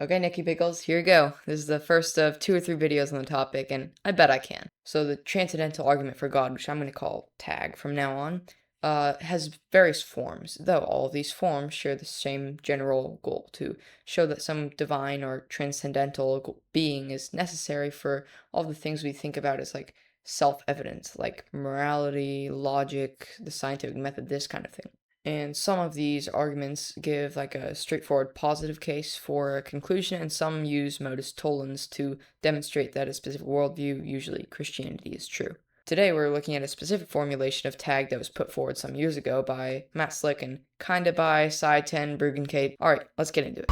Okay, Nikki Pickles, here you go. This is the first of 2 or 3 videos on the topic, and I bet I can. So the transcendental argument for God, which I'm going to call tag from now on, has various forms, though all of these forms share the same general goal to show that some divine or transcendental being is necessary for all the things we think about as like self-evident, like morality, logic, the scientific method, this kind of thing. And some of these arguments give like a straightforward positive case for a conclusion, and some use modus tollens to demonstrate that a specific worldview, usually Christianity, is true. Today we're looking at a specific formulation of tag that was put forward some years ago by Matt Slick and kinda by Cy10 Bruggencate. Alright, let's get into it.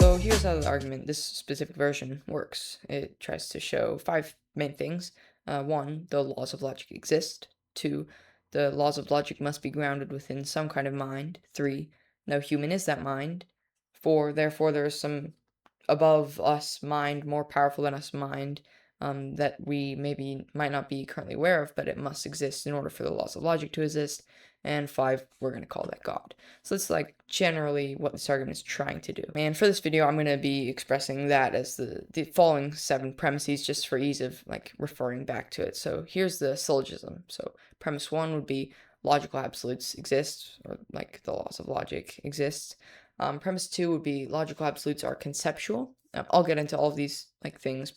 So here's how the argument, this specific version, works. It tries to show 5 main things. 1, the laws of logic exist. 2, the laws of logic must be grounded within some kind of mind. 3, no human is that mind. 4, therefore there is some above us mind, more powerful than us mind, that we might not be currently aware of, but it must exist in order for the laws of logic to exist. And 5, we're going to call that God. So that's like generally what this argument is trying to do. And for this video, I'm going to be expressing that as the following 7 premises, just for ease of like referring back to it. So here's the syllogism. So premise 1 would be logical absolutes exist, or like the laws of logic exist. Premise 2 would be logical absolutes are conceptual. I'll get into all of these like things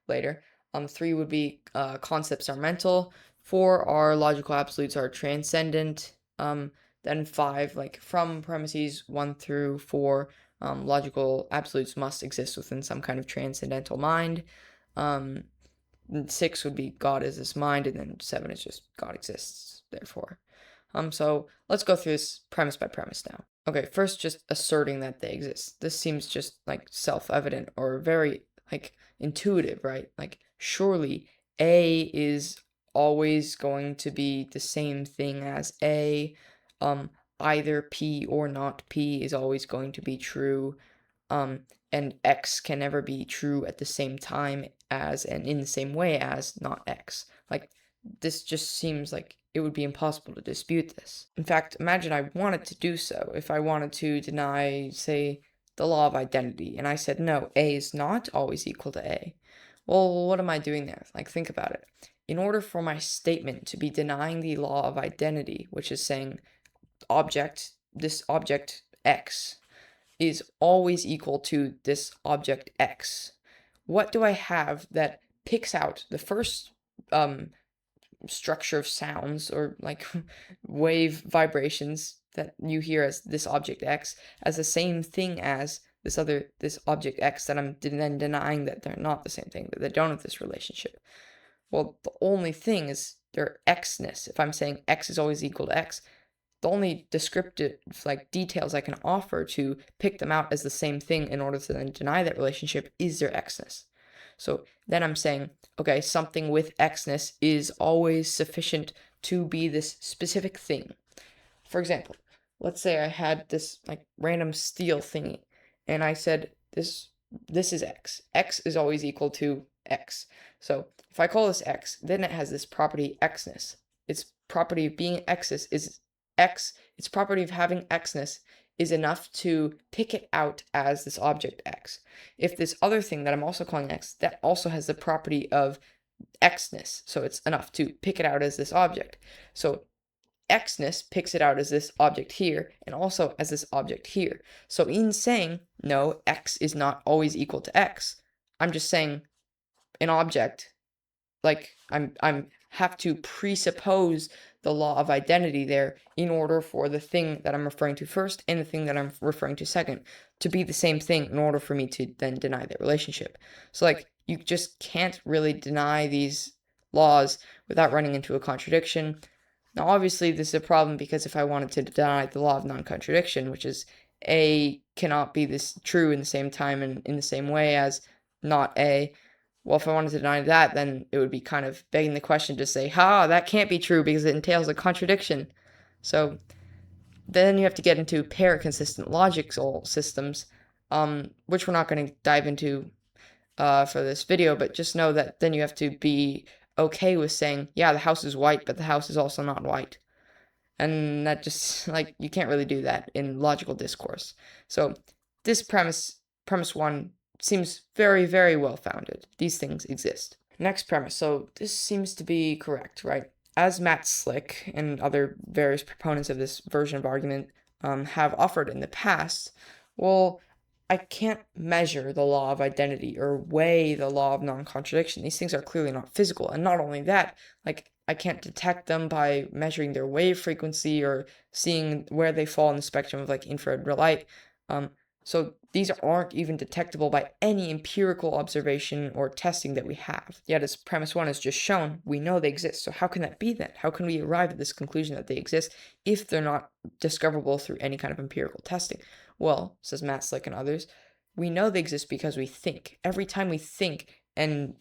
later. 3 would be concepts are mental. 4 are logical absolutes are transcendent. Then 5, like from premises 1 through 4, logical absolutes must exist within some kind of transcendental mind. 6 would be God is this mind, and then 7 is just God exists, therefore. So let's go through this premise by premise now. Okay, first just asserting that they exist. This seems just like self-evident or very like intuitive, right? Like surely A is always going to be the same thing as A. Either P or not P is always going to be true. And X can never be true at the same time as and in the same way as not X. Like this just seems like it would be impossible to dispute this. In fact, imagine I wanted to do so. If I wanted to deny, say, the law of identity, and I said, no, A is not always equal to A. Well, what am I doing there? Like, think about it. In order for my statement to be denying the law of identity, which is saying this object X is always equal to this object X, what do I have that picks out the first structure of sounds or like wave vibrations that you hear as this object X as the same thing as this object X that I'm then denying that they're not the same thing, that they don't have this relationship? Well, the only thing is their Xness. If I'm saying X is always equal to X, the only descriptive like details I can offer to pick them out as the same thing in order to then deny that relationship is their Xness. So then I'm saying, okay, something with Xness is always sufficient to be this specific thing. For example, let's say I had this like random steel thingy, and I said this is X. X is always equal to X. So if I call this X, then it has this property Xness. Its property of being Xness is X. Its property of having Xness is enough to pick it out as this object X. If this other thing that I'm also calling X, that also has the property of Xness, so it's enough to pick it out as this object. So Xness picks it out as this object here, and also as this object here. So in saying, no, X is not always equal to X, I'm just saying an object, like I'm have to presuppose the law of identity there in order for the thing that I'm referring to first and the thing that I'm referring to second to be the same thing in order for me to then deny that relationship. So like you just can't really deny these laws without running into a contradiction. Now obviously this is a problem because if I wanted to deny the law of non-contradiction, which is A cannot be this true in the same time and in the same way as not A, well, if I wanted to deny that, then it would be kind of begging the question to say, that can't be true because it entails a contradiction. So then you have to get into pair-consistent logical systems, which we're not going to dive into for this video, but just know that then you have to be okay with saying, yeah, the house is white, but the house is also not white. And that just, like, you can't really do that in logical discourse. So this premise one, seems very, very well founded. These things exist. Next premise. So this seems to be correct, right? As Matt Slick and other various proponents of this version of argument have offered in the past, well, I can't measure the law of identity or weigh the law of non-contradiction. These things are clearly not physical. And not only that, like, I can't detect them by measuring their wave frequency or seeing where they fall in the spectrum of, like, infrared light. So these aren't even detectable by any empirical observation or testing that we have. Yet, as premise one has just shown, we know they exist. So how can that be then? How can we arrive at this conclusion that they exist if they're not discoverable through any kind of empirical testing? Well, says Matt Slick and others, we know they exist because we think. Every time we think and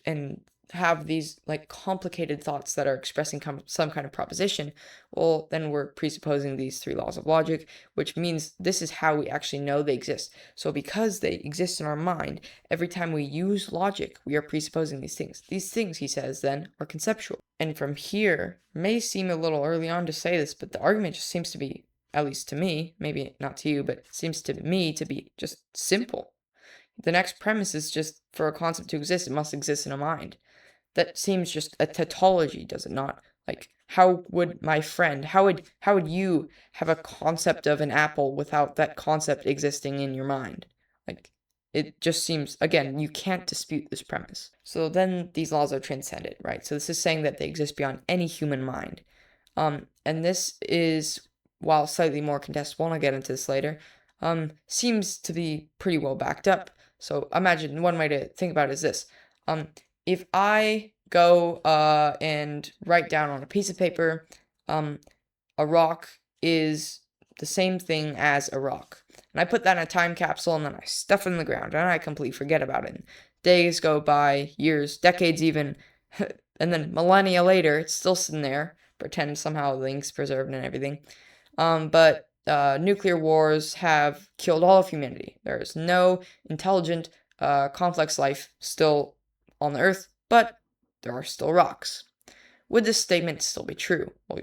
have these, like, complicated thoughts that are expressing some kind of proposition, well, then we're presupposing these three laws of logic, which means this is how we actually know they exist. So because they exist in our mind, every time we use logic, we are presupposing these things. These things, he says, then, are conceptual. And from here, may seem a little early on to say this, but the argument just seems to be, at least to me, maybe not to you, but seems to me to be just simple. The next premise is just, for a concept to exist, it must exist in a mind. That seems just a tautology, does it not? Like, how would my friend, how would you have a concept of an apple without that concept existing in your mind? Like, it just seems, again, you can't dispute this premise. So then these laws are transcended, right? So this is saying that they exist beyond any human mind. And this is, while slightly more contestable, and I'll get into this later, seems to be pretty well backed up. So imagine one way to think about it is this. If I go and write down on a piece of paper, a rock is the same thing as a rock. And I put that in a time capsule and then I stuff it in the ground and I completely forget about it. And days go by, years, decades even, and then millennia later, it's still sitting there, pretend somehow the ink's preserved and everything. But nuclear wars have killed all of humanity. There is no intelligent, complex life still on the Earth, but there are still rocks. Would this statement still be true? Well,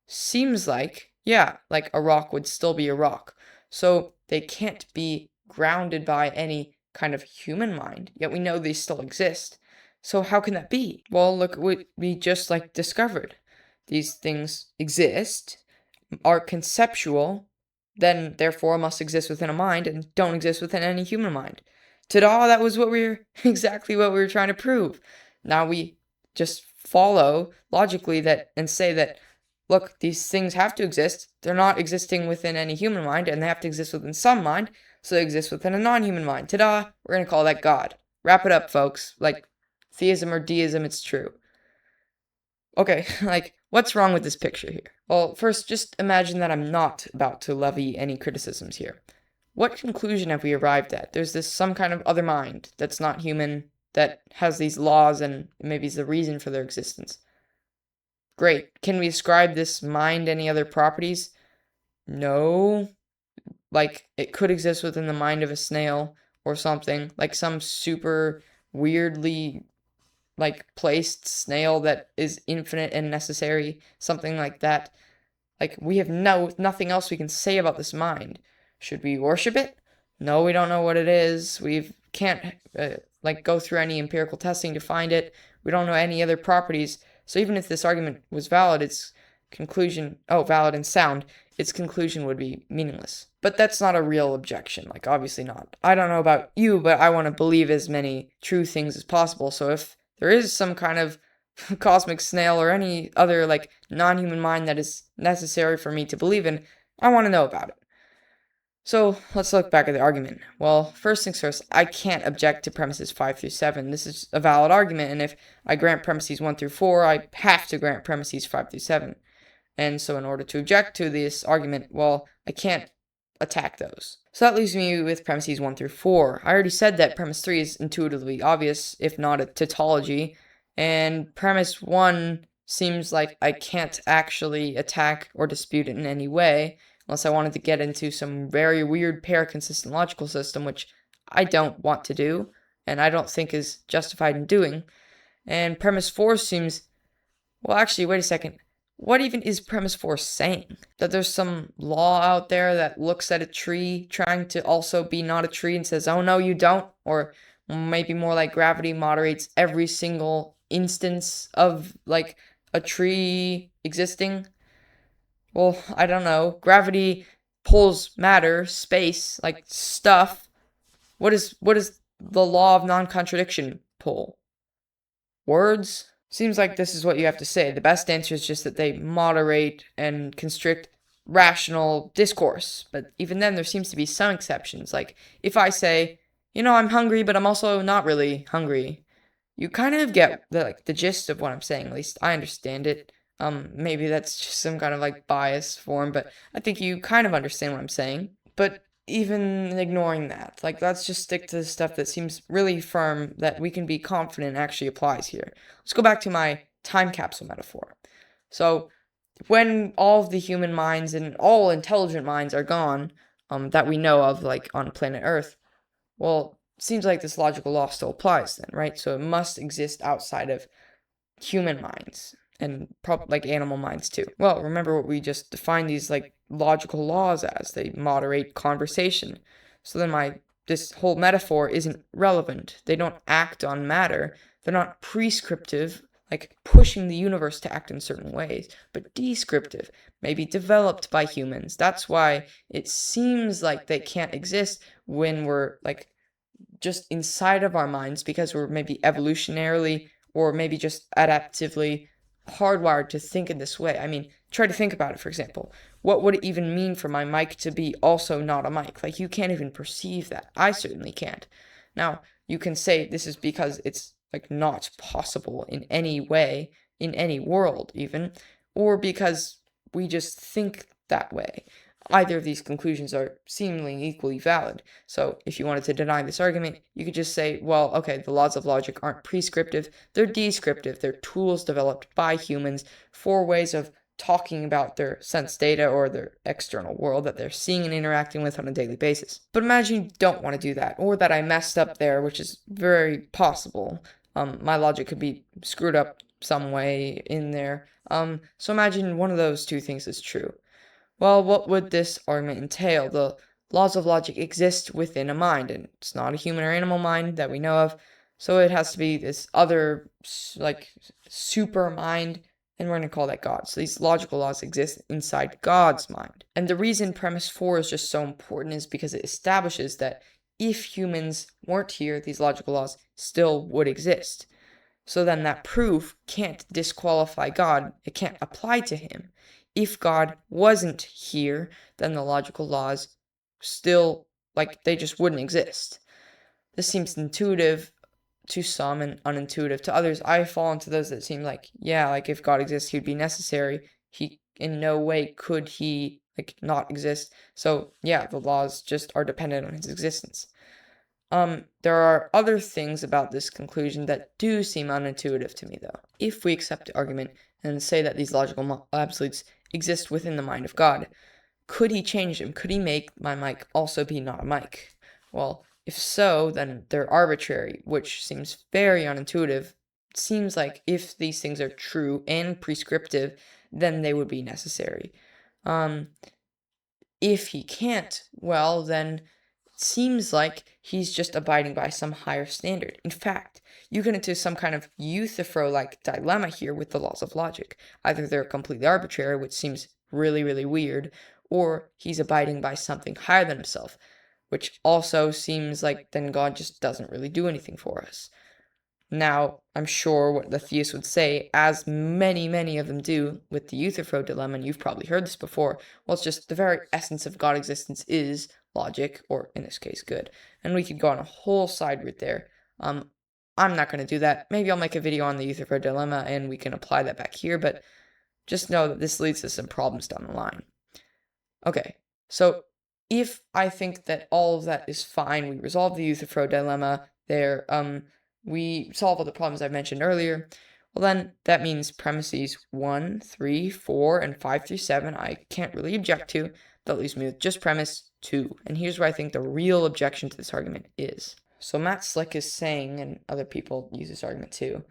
seems like, yeah, like a rock would still be a rock. So they can't be grounded by any kind of human mind, yet we know they still exist. So how can that be? Well, look what we just, like, discovered. These things exist, are conceptual, then therefore must exist within a mind and don't exist within any human mind. Ta-da, that was exactly what we were trying to prove. Now we just follow logically that and say that, look, these things have to exist. They're not existing within any human mind, and they have to exist within some mind, so they exist within a non-human mind. Ta-da, we're going to call that God. Wrap it up, folks. Like, theism or deism, it's true. Okay, like, what's wrong with this picture here? Well, first, just imagine that I'm not about to levy any criticisms here. What conclusion have we arrived at? There's this some kind of other mind that's not human, that has these laws and maybe is the reason for their existence. Great. Can we ascribe this mind any other properties? No. Like, it could exist within the mind of a snail or something, like some super weirdly, like, placed snail that is infinite and necessary, something like that. Like, we have nothing else we can say about this mind. Should we worship it? No, we don't know what it is. We can't, like, go through any empirical testing to find it. We don't know any other properties. So even if this argument was valid, valid and sound, its conclusion would be meaningless. But that's not a real objection, like, obviously not. I don't know about you, but I want to believe as many true things as possible. So if there is some kind of cosmic snail or any other, like, non-human mind that is necessary for me to believe in, I want to know about it. So let's look back at the argument. Well, first things first, I can't object to premises 5 through 7. This is a valid argument, and if I grant premises 1 through 4, I have to grant premises 5 through 7. And so in order to object to this argument, well, I can't attack those. So that leaves me with premises 1 through 4. I already said that premise 3 is intuitively obvious, if not a tautology, and premise 1 seems like I can't actually attack or dispute it in any way, unless I wanted to get into some very weird pair-consistent logical system, which I don't want to do, and I don't think is justified in doing. And premise 4 seems... Well, actually, wait a second. what even is premise 4 saying? That there's some law out there that looks at a tree trying to also be not a tree and says, oh no, you don't? Or maybe more like gravity moderates every single instance of like a tree existing? Well, I don't know. Gravity pulls matter, space, like stuff. What is the law of non-contradiction pull? Words? Seems like this is what you have to say. The best answer is just that they moderate and constrict rational discourse. But even then, there seems to be some exceptions. Like, if I say, I'm hungry, but I'm also not really hungry, you kind of get the gist of what I'm saying. At least I understand it. Maybe that's just some kind of like bias form, but I think you kind of understand what I'm saying. But even ignoring that, like, let's just stick to the stuff that seems really firm that we can be confident actually applies here. Let's go back to my time capsule metaphor. So, when all of the human minds and all intelligent minds are gone, that we know of, like on planet Earth, well, seems like this logical law still applies then, right? So it must exist outside of human minds and like animal minds too. Well, remember what we just defined these like logical laws as. They moderate conversation. So then this whole metaphor isn't relevant. They don't act on matter. They're not prescriptive, like pushing the universe to act in certain ways, but descriptive, maybe developed by humans. That's why it seems like they can't exist when we're like just inside of our minds because we're maybe evolutionarily or maybe just adaptively hardwired to think in this way. I mean, try to think about it, for example. What would it even mean for my mic to be also not a mic? Like, you can't even perceive that. I certainly can't. Now, you can say this is because it's like not possible in any way, in any world even, or because we just think that way. Either of these conclusions are seemingly equally valid. So if you wanted to deny this argument, you could just say, well, okay, the laws of logic aren't prescriptive, they're descriptive. They're tools developed by humans for ways of talking about their sense data or their external world that they're seeing and interacting with on a daily basis. But imagine you don't want to do that, or that I messed up there, which is very possible. My logic could be screwed up some way in there. So imagine one of those two things is true. Well, what would this argument entail? The laws of logic exist within a mind, and it's not a human or animal mind that we know of, so it has to be this other, like, super mind, and we're going to call that God. So these logical laws exist inside God's mind. And the reason premise 4 is just so important is because it establishes that if humans weren't here, these logical laws still would exist. So then that proof can't disqualify God, it can't apply to him. If God wasn't here, then the logical laws still, like, they just wouldn't exist. This seems intuitive to some and unintuitive to others. I fall into those that seem like, yeah, like if God exists, he'd be necessary. He, in no way could he, like, not exist. So, yeah, the laws just are dependent on his existence. There are other things about this conclusion that do seem unintuitive to me, though. If we accept the argument and say that these logical absolutes exist within the mind of God, could he change them? Could he make my mic also be not a mic? Well, if so, then they're arbitrary, which seems very unintuitive. It seems like if these things are true and prescriptive, then they would be necessary. If he can't, well, then seems like he's just abiding by some higher standard. In fact, you get into some kind of Euthyphro-like dilemma here with the laws of logic. Either they're completely arbitrary, which seems really, really weird, or he's abiding by something higher than himself, which also seems like then God just doesn't really do anything for us. Now, I'm sure what the theists would say, as many, many of them do with the Euthyphro dilemma, and you've probably heard this before, well, it's just the very essence of God existence is logic, or in this case, good. And we could go on a whole side route there. I'm not going to do that. Maybe I'll make a video on the Euthyphro dilemma, and we can apply that back here, but just know that this leads to some problems down the line. Okay, so if I think that all of that is fine, we resolve the Euthyphro dilemma there, we solve all the problems I mentioned earlier, well then, that means premises 1, 3, 4, and 5 through 7 I can't really object to. That leaves me with just premise 2, and here's where I think the real objection to this argument is. So Matt Slick is saying, and other people use this argument too,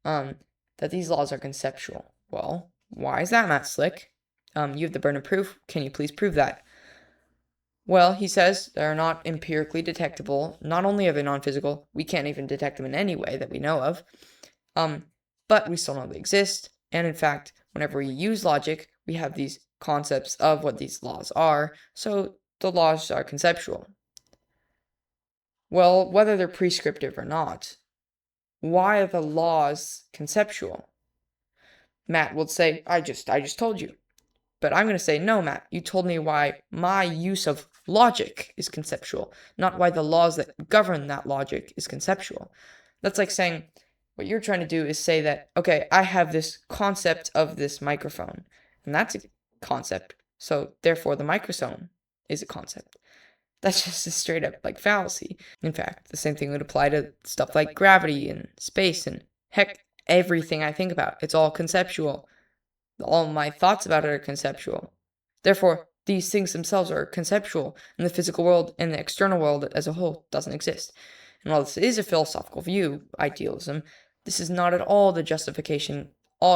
that these laws are conceptual. Well, Why is that, Matt Slick? You have the burden of proof. Can you please prove that? Well, he says they're not empirically detectable. Not only are they non-physical, we can't even detect them in any way that we know of. But we still know they exist. And in fact, whenever we use logic, we have these concepts of what these laws are. So the laws are conceptual. Well, whether they're prescriptive or not, why are the laws conceptual? Matt will say, I just told you. But I'm going to say, no, Matt, you told me why my use of logic is conceptual, not why the laws that govern that logic is conceptual. That's like saying, what you're trying to do is say that, okay, I have this concept of this microphone, and that's a concept. So therefore, the microphone is a concept. That's just a straight up like fallacy. In fact, the same thing would apply to stuff like gravity and space and heck, everything I think about. It's all conceptual. All my thoughts about it are conceptual. Therefore, these things themselves are conceptual, and the physical world and the external world as a whole doesn't exist. And while this is a philosophical view, idealism, this is not at all the justification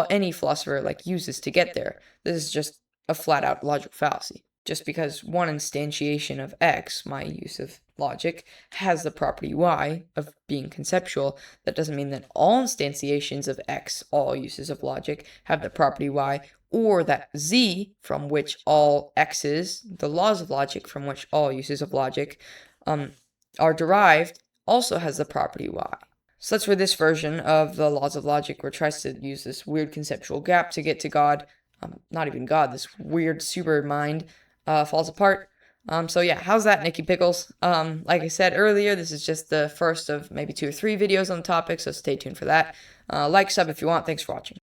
any philosopher uses to get there. This is just a flat out logical fallacy. Just because one instantiation of X, my use of logic, has the property Y of being conceptual, that doesn't mean that all instantiations of X, all uses of logic, have the property Y, or that Z, from which all X's, the laws of logic from which all uses of logic are derived, also has the property Y. So that's where this version of the laws of logic, where it tries to use this weird conceptual gap to get to God, not even God, this weird super mind, falls apart. So yeah, how's that, Nikki Pickles? Like I said earlier, this is just the first of maybe 2 or 3 videos on the topic, so stay tuned for that. Like, sub if you want. Thanks for watching.